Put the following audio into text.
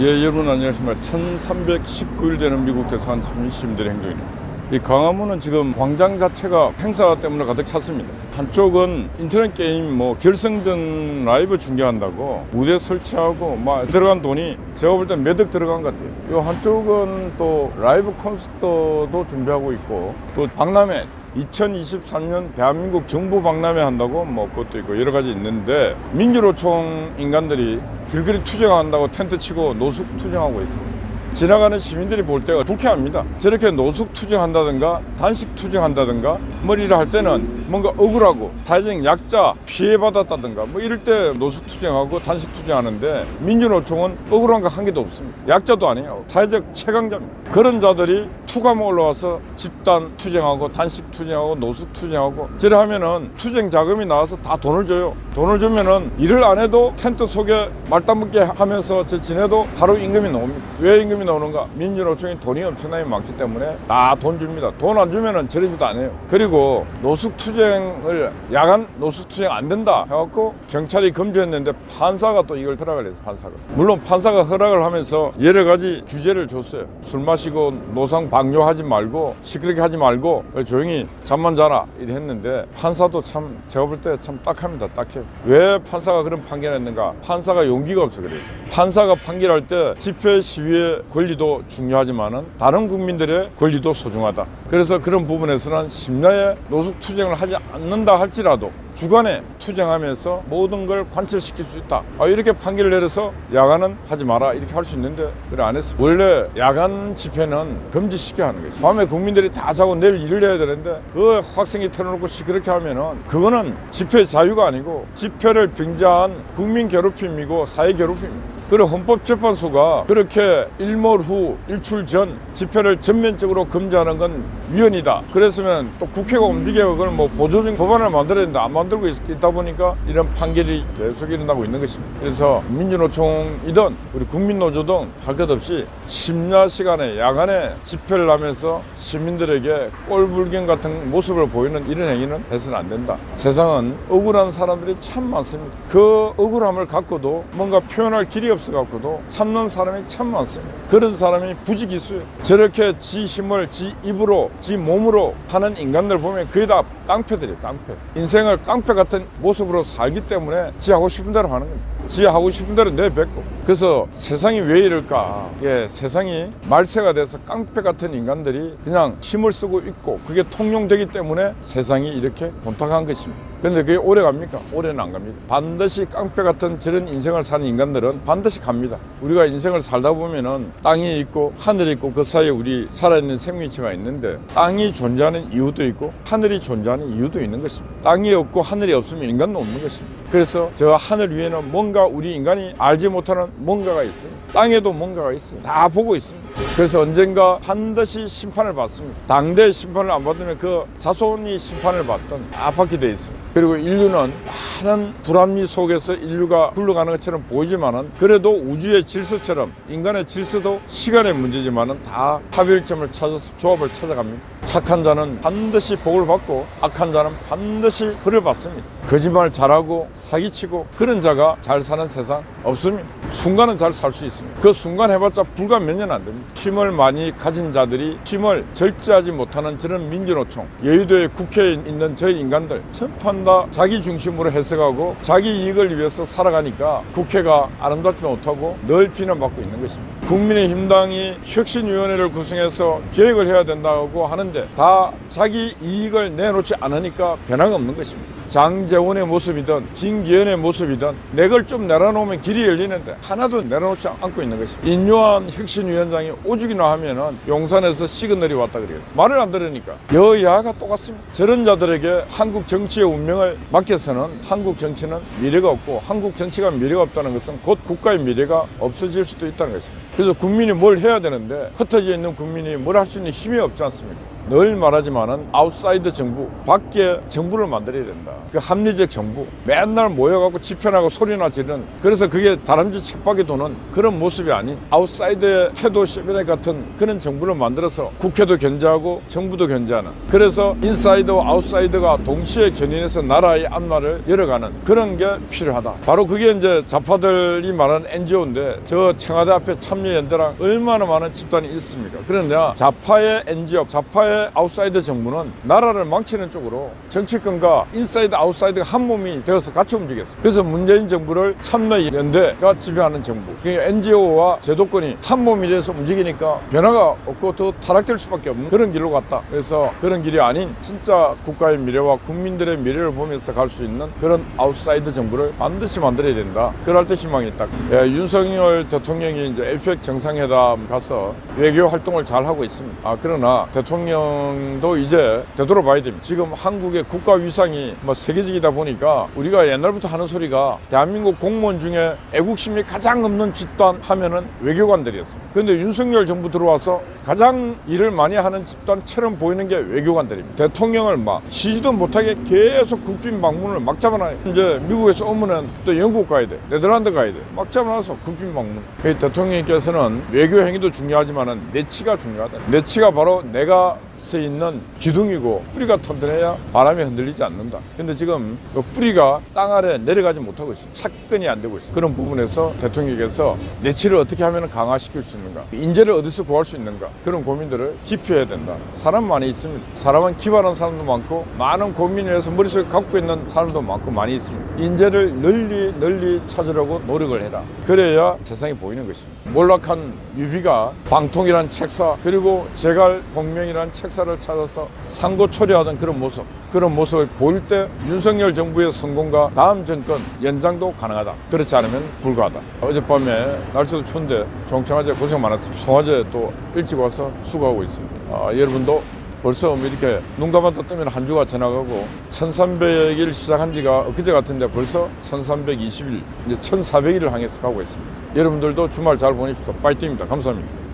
예, 여러분 안녕하십니까. 1319일 되는 미국 대사관 시민들의 행동입니다. 이 광화문은 지금 광장 자체가 행사 때문에 가득 찼습니다. 한쪽은 인터넷 게임 결승전 라이브 중계한다고 무대 설치하고 막 들어간 돈이 제가 볼 땐 몇 억 들어간 것 같아요. 이 한쪽은 또 라이브 콘서트도 준비하고 있고, 또 박람회 2023년 대한민국 정부 박람회 한다고 그것도 있고 여러 가지 있는데, 민주노총 인간들이 길거리 투쟁한다고 텐트 치고 노숙 투쟁하고 있습니다. 지나가는 시민들이 볼 때가 불쾌합니다. 저렇게 노숙 투쟁한다든가 단식 투쟁한다든가 이를 할 때는 뭔가 억울하고 사회적 약자 피해받았다든가 이럴 때 노숙 투쟁하고 단식 투쟁하는데, 민주노총은 억울한 거 한 개도 없습니다. 약자도 아니에요. 사회적 최강자입니다. 그런 자들이 투감 올라와서 집단 투쟁하고 단식 투쟁하고 노숙 투쟁하고 저래 하면은 투쟁 자금이 나와서 다 돈을 줘요. 돈을 주면은 일을 안 해도 텐트 속에 말단붙게 하면서 지내도 바로 임금이 나옵니다. 왜 임금이 나오는가? 민주노총이 돈이 엄청나게 많기 때문에 다 돈 줍니다. 돈 안 주면은 저러지도 안 해요. 그리고 노숙 투쟁을 야간 노숙 투쟁 안 된다 해갖고 경찰이 금지했는데 판사가 또 이걸 허락을 했어요. 판사가. 물론 판사가 허락을 하면서 여러 가지 규제를 줬어요. 술 마시고 노상 방뇨하지 말고 시끄럽게 하지 말고 조용히 잠만 자라 이래 했는데, 판사도 참 제가 볼 때 참 딱합니다. 딱해. 왜 판사가 그런 판결을 했는가? 판사가 용기가 없어 그래요. 판사가 판결할 때 집회 시위의 권리도 중요하지만은 다른 국민들의 권리도 소중하다. 그래서 그런 부분에서는 심야에 노숙 투쟁을 하지 않는다 할지라도 주간에 투쟁하면서 모든 걸 관철시킬 수 있다. 이렇게 판결을 내려서 야간은 하지 마라 이렇게 할 수 있는데 그래 안 했어. 원래 야간 집회는 금지시켜야 하는 거지. 밤에 국민들이 다 자고 내일 일을 해야 되는데 그 학생이 틀어놓고 시끄럽게 하면은 그거는 집회 자유가 아니고 집회를 병자한 국민 괴롭힘이고 사회 괴롭힘입니다. 그리고 헌법재판소가 그렇게 일몰 후 일출 전 집회를 전면적으로 금지하는 건 위헌이다. 그랬으면 또 국회가 움직여 그걸 보조적 법안을 만들어야 되는데 안 만들고 있다 보니까 이런 판결이 계속 일어나고 있는 것입니다. 그래서 민주노총이든 우리 국민노조든 할 것 없이 심야 시간에 야간에 집회를 하면서 시민들에게 꼴불견 같은 모습을 보이는 이런 행위는 해서는 안 된다. 세상은 억울한 사람들이 참 많습니다. 그 억울함을 갖고도 뭔가 표현할 길이 없어갖고도 참는 사람이 참 많습니다. 그런 사람이 부지기수예요. 저렇게 지 힘을 지 입으로 지 몸으로 하는 인간들 보면 거의 다 깡패들이에요. 깡패. 인생을 깡패 같은 모습으로 살기 때문에 지 하고 싶은 대로 하는 겁니다. 지 하고 싶은 대로 내뱉고. 그래서 세상이 왜 이럴까? 세상이 말세가 돼서 깡패 같은 인간들이 그냥 힘을 쓰고 있고 그게 통용되기 때문에 세상이 이렇게 혼탁한 것입니다. 그런데 그게 오래 갑니까? 오래는 안 갑니다. 반드시 깡패 같은 저런 인생을 사는 인간들은 반드시 갑니다. 우리가 인생을 살다 보면은 땅이 있고 하늘이 있고 그 사이에 우리 살아있는 생명체가 있는데, 땅이 존재하는 이유도 있고 하늘이 존재하는 이유도 있는 것입니다. 땅이 없고 하늘이 없으면 인간도 없는 것입니다. 그래서 저 하늘 위에는 뭔가 우리 인간이 알지 못하는 뭔가가 있습니다. 땅에도 뭔가가 있어요. 다 보고 있습니다. 그래서 언젠가 반드시 심판을 받습니다. 당대 심판을 안 받으면 그 자손이 심판을 받던 다 받게 돼 있습니다. 그리고 인류는 많은 불합리 속에서 인류가 굴러가는 것처럼 보이지만은 그래도 우주의 질서처럼 인간의 질서도 시간의 문제지만은 다 합일점을 찾아서 조합을 찾아갑니다. 착한 자는 반드시 복을 받고 악한 자는 반드시 벌을 받습니다. 거짓말 잘하고 사기치고 그런 자가 잘 사는 세상 없습니다. 순간은 잘 살 수 있습니다. 그 순간 해봤자 불과 몇 년 안 됩니다. 힘을 많이 가진 자들이 힘을 절제하지 못하는 저런 민주노총, 여의도의 국회에 있는 저희 인간들 전판 다 자기 중심으로 해석하고 자기 이익을 위해서 살아가니까 국회가 아름답지 못하고 늘 비난받고 있는 것입니다. 국민의힘당이 혁신위원회를 구성해서 계획을 해야 된다고 하는데 다 자기 이익을 내놓지 않으니까 변화가 없는 것입니다. 장제원의 모습이든 김기현의 모습이든 내 걸 좀 내려놓으면 길이 열리는데 하나도 내려놓지 않고 있는 것입니다. 인요한 혁신위원장이 오죽이나 하면은 용산에서 시그널이 왔다 그러겠어요. 말을 안 들으니까 여야가 똑같습니다. 저런 자들에게 한국 정치의 운명을 맡겨서는 한국 정치는 미래가 없고, 한국 정치가 미래가 없다는 것은 곧 국가의 미래가 없어질 수도 있다는 것입니다. 그래서 국민이 뭘 해야 되는데 흩어져 있는 국민이 뭘 할 수 있는 힘이 없지 않습니까? 늘 말하지만은 아웃사이드 정부, 밖에 정부를 만들어야 된다. 그 합리적 정부, 맨날 모여갖고 집회나고 소리나 지르는, 그래서 그게 다람쥐 쳇바퀴 도는 그런 모습이 아닌 아웃사이드의 태도 시베네 같은 그런 정부를 만들어서 국회도 견제하고 정부도 견제하는, 그래서 인사이드와 아웃사이드가 동시에 견인해서 나라의 앞날을 열어가는 그런 게 필요하다. 바로 그게 이제 좌파들이 말하는 NGO인데, 저 청와대 앞에 참여연대랑 얼마나 많은 집단이 있습니까? 그러냐, 좌파의 NGO, 좌파의 아웃사이드 정부는 나라를 망치는 쪽으로 정치권과 인사이드 아웃사이드가 한 몸이 되어서 같이 움직였습니다. 그래서 문재인 정부를 참여연대가 지배하는 정부, 그러니까 NGO와 제도권이 한 몸이 돼서 움직이니까 변화가 없고 더 타락될 수밖에 없는 그런 길로 갔다. 그래서 그런 길이 아닌 진짜 국가의 미래와 국민들의 미래를 보면서 갈 수 있는 그런 아웃사이드 정부를 반드시 만들어야 된다. 그럴 때 희망이 있다. 윤석열 대통령이 이제 에이펙 정상회담 가서 외교 활동을 잘 하고 있습니다. 그러나 대통령도 이제 되돌아봐야 됩니다. 지금 한국의 국가 위상이 세계적이다 보니까 우리가 옛날부터 하는 소리가 대한민국 공무원 중에 애국심이 가장 없는 집단 하면은 외교관들이었습니다. 그런데 윤석열 정부 들어와서 가장 일을 많이 하는 집단처럼 보이는 게 외교관들입니다. 대통령을 막 쉬지도 못하게 계속 국빈 방문을 막 잡아놔요. 이제 미국에서 오면은 또 영국 가야 돼, 네덜란드 가야 돼, 막 잡아놔서 국빈 방문. 대통령께서는 외교 행위도 중요하지만은 내치가 중요하다. 내치가 바로 내가 서 있는 기둥이고 뿌리가 튼튼해야 바람에 흔들리지 않는다. 근데 지금 그 뿌리가 땅 아래 내려가지 못하고 있어. 착근이 안 되고 있어. 그런 부분에서 대통령께서 내치를 어떻게 하면 강화시킬 수 있는가, 인재를 어디서 구할 수 있는가, 그런 고민들을 깊이 해야 된다. 사람 많이 있습니다. 사람은 기발한 사람도 많고 많은 고민을 해서 머릿속에 갖고 있는 사람도 많고 많이 있습니다. 인재를 널리 찾으려고 노력을 해라. 그래야 세상이 보이는 것입니다. 몰락한 유비가 방통이란 책사, 그리고 제갈 공명이란 책사를 찾아서 상고 초려하던 그런 모습을 보일 때 윤석열 정부의 성공과 다음 정권 연장도 가능하다. 그렇지 않으면 불가하다. 어젯밤에 날씨도 추운데 종청화제 고생 많았습니다. 송화제 또 일찍 와서 수고하고 있습니다. 여러분도 벌써 이렇게 눈 감았다 뜨면 한 주가 지나가고 1300일 시작한 지가 엊그제 같은데 벌써 1320일, 이제 1400일을 향해서 가고 있습니다. 여러분들도 주말 잘 보내십시오. 파이팅입니다. 감사합니다.